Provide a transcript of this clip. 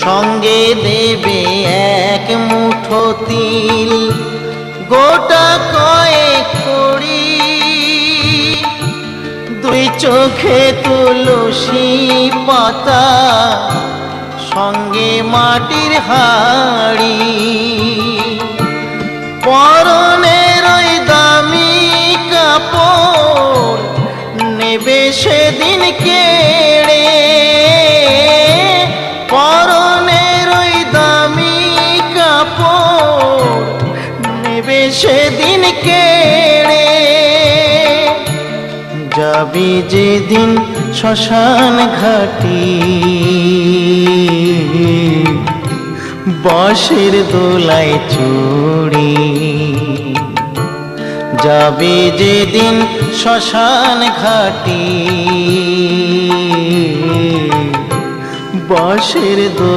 সঙ্গে দেবে এক মুঠো তিল, গোটা কয়েক কড়ি, দুই চোখে তুলসী পাতা, সঙ্গে মাটির হাড়ি। পরনের ওই দামি কাপড় নেবে সেদিন কেড়ে, পরনের ওই দামি কাপড় নেবে সেদিন কেড়ে। যাবি যেদিন শ্মশান ঘাটি, বাঁশের দোলায় চড়ি, যাবি যেদিন শ্মশান ঘাটি, বাঁশের